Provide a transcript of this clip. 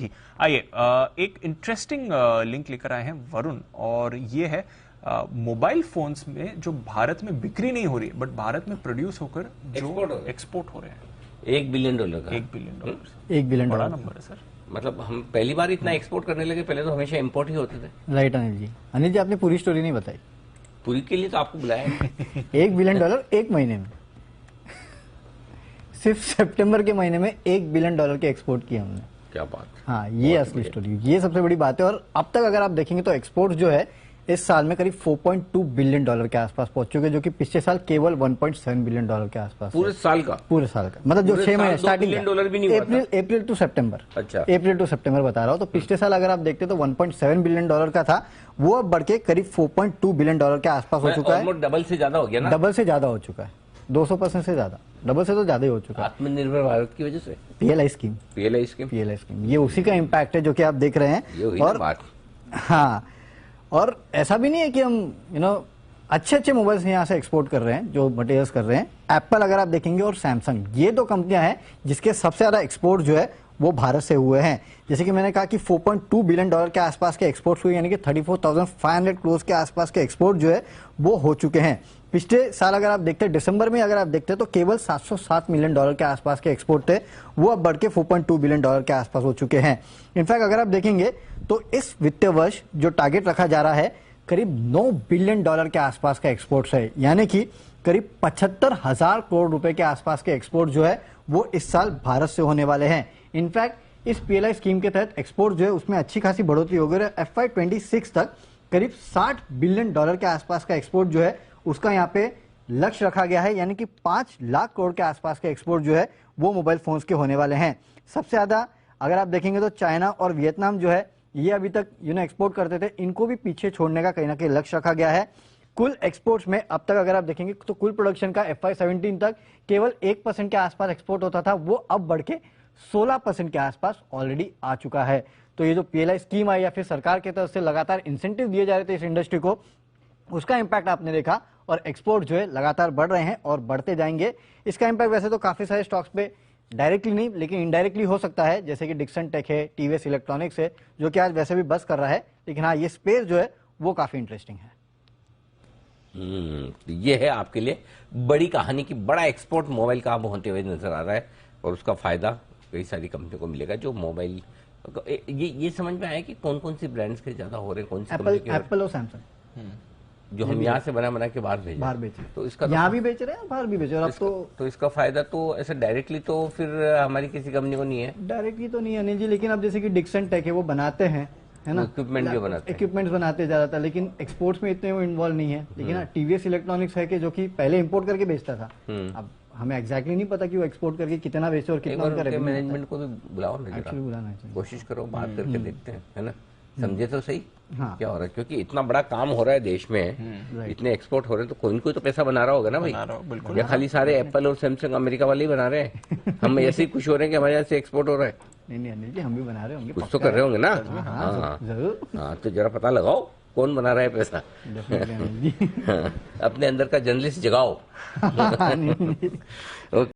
जी आइए, एक interesting link लेकर आए हैं वरुण, और ये है मोबाइल फोन्स में जो भारत में बिक्री नहीं हो रही है बट भारत में प्रोड्यूस होकर जो एक्सपोर्ट हो रहे हैं। $1 बिलियन का। $1 बिलियन। $1 बिलियन बड़ा नंबर है सर। मतलब हम पहली बार इतना एक्सपोर्ट करने लगे, पहले तो हमेशा इंपोर्ट ही होते थे। राइट अनिल जी। अनिल जी, आपने पूरी स्टोरी नहीं बताई। पूरी के लिए तो आपको बुलाया है। $1 बिलियन एक महीने में, सिर्फ सितंबर के महीने में $1 बिलियन के एक्सपोर्ट किया हमने। क्या बात। हाँ, ये असली स्टोरी, ये सबसे बड़ी बात है। और अब तक अगर आप देखेंगे तो एक्सपोर्ट जो है इस साल में करीब $4.2 बिलियन के आसपास पहुंच चुके हैं, जो कि पिछले साल केवल $1.7 बिलियन के आसपास। पूरे साल का मतलब जो 6 महीने स्टार्टिंग $2 भी नहीं हुआ था। अप्रैल टू सितंबर। अच्छा, अप्रैल टू सितंबर बता रहा हूं। तो पिछले साल अगर आप देखते तो $1.7 बिलियन का था, वो अब बढ़ के करीब $4.2 बिलियन के आसपास हो चुका है। डबल से ज्यादा हो गया ना। डबल से ज्यादा हो चुका है, 200% से ज्यादा, डबल से तो ज्यादा ही हो चुका है। आत्मनिर्भर भारत की वजह से पीएलआई स्कीम, ये उसी का इम्पैक्ट है जो कि आप देख रहे हैं। और हाँ, और ऐसा भी नहीं है कि हम अच्छे मोबाइल्स यहाँ से एक्सपोर्ट कर रहे हैं, जो मटेरियल्स कर रहे हैं। एप्पल अगर आप देखेंगे और सैमसंग, ये दो कंपनियां हैं जिसके सबसे ज्यादा एक्सपोर्ट जो है वो भारत से हुए हैं। जैसे कि मैंने कहा कि $4.2 बिलियन के आसपास के एक्सपोर्ट हुए, यानी कि 34,500 करोड़ के आसपास के एक्सपोर्ट जो है वो हो चुके हैं। पिछले साल अगर आप देखते हैं, दिसंबर में अगर आप देखते हैं तो केवल $707 मिलियन के आसपास के एक्सपोर्ट थे, वो अब बढ़ के $4.2 बिलियन के आसपास हो चुके हैं। इनफैक्ट अगर आप देखेंगे तो इस वित्तीय वर्ष जो टारगेट रखा जा रहा है करीब $9 बिलियन के आसपास का एक्सपोर्ट है, यानी कि करीब 75,000 करोड़ रुपए के आसपास के एक्सपोर्ट जो है वो इस साल भारत से होने वाले हैं। इनफैक्ट इस पीएलआई स्कीम के तहत एक्सपोर्ट जो है उसमें अच्छी खासी बढ़ोतरी हो गई है। FY26 तक करीब $60 बिलियन के आसपास का एक्सपोर्ट जो है उसका यहाँ पे लक्ष्य रखा गया है, यानी कि 5 लाख करोड़ के आसपास के एक्सपोर्ट जो है वो मोबाइल फोन्स के होने वाले हैं। सबसे ज्यादा अगर आप देखेंगे तो चाइना और वियतनाम जो है ये अभी तक एक्सपोर्ट करते थे, इनको भी पीछे छोड़ने का कहीं ना कहीं लक्ष्य रखा गया है। कुल एक्सपोर्ट्स में अब तक अगर आप देखेंगे तो कुल प्रोडक्शन का FY17 तक केवल 1% के आसपास एक्सपोर्ट होता था, वो अब बढ़ के 16% के आसपास ऑलरेडी आ चुका है। तो ये जो पीएलआई स्कीम आई या फिर सरकार की तरफ से लगातार इंसेंटिव दिए जा रहे थे इस इंडस्ट्री को, उसका इंपैक्ट आपने देखा, और एक्सपोर्ट जो है लगातार बढ़ रहे हैं और बढ़ते जाएंगे। इसका इंपैक्ट वैसे तो काफी सारे स्टॉक्स पे डायरेक्टली नहीं लेकिन इनडायरेक्टली हो सकता है, जैसे कि डिक्सन टेक है, टीवीएस इलेक्ट्रॉनिक्स है, जो कि आज वैसे भी बस कर रहा है। लेकिन हाँ, ये स्पेस जो है वो काफी इंटरेस्टिंग है। ये है आपके लिए बड़ी कहानी की बड़ा एक्सपोर्ट मोबाइल का होते हुए नजर आ रहा है, और उसका फायदा कई सारी कंपनियों को मिलेगा जो मोबाइल। ये समझ में आया कि कौन कौन सी ब्रांड्स के ज्यादा हो रहे हैं, कौन सी एप्पल और सैमसंग जो हम यहाँ से बना के बाहर बेचे, तो इसका यहाँ भी बेच रहे हैं, बाहर भी बेच रहे हैं। तो इसका फायदा तो ऐसे डायरेक्टली तो फिर हमारी किसी कंपनी को नहीं है। डायरेक्टली तो नहीं है अनिल जी, लेकिन अब जैसे कि डिक्सन टेक है वो बनाते हैं, है ना, इक्विपमेंट्स बनाते ज्यादातर, लेकिन एक्सपोर्ट्स में इतने वो इन्वॉल्व नहीं है। लेकिन टीवीएस इलेक्ट्रॉनिक्स है कि जो कि पहले इंपोर्ट करके बेचता था, अब हमें एग्जैक्टली नहीं पता कि वो एक्सपोर्ट करके कितना बेचे और कितना उनका रेवेन्यू। मैनेजमेंट को भी बुलाओ ना, एक्चुअली बुलाना चाहिए, कोशिश करो, बात करके देखते हैं, है ना, समझे तो सही। हाँ। क्या हो रहा है, क्योंकि इतना बड़ा काम हो रहा है देश में, इतने एक्सपोर्ट हो रहे हैं, तो कोई तो पैसा बना रहा होगा ना भाई। बिल्कुल, या खाली सारे एप्पल और सैमसंग अमेरिका वाले ही बना रहे हैं? हम ऐसे ही खुश हो रहे हैं कि हमारे यहाँ से एक्सपोर्ट हो रहा है। नहीं अनिल जी, हम भी बना रहे होंगे, कुछ तो कर रहे होंगे ना। हाँ, जरूर। हाँ, तो जरा पता लगाओ कौन बना रहा है पैसा। अपने अंदर का जर्नलिस्ट जगाओ।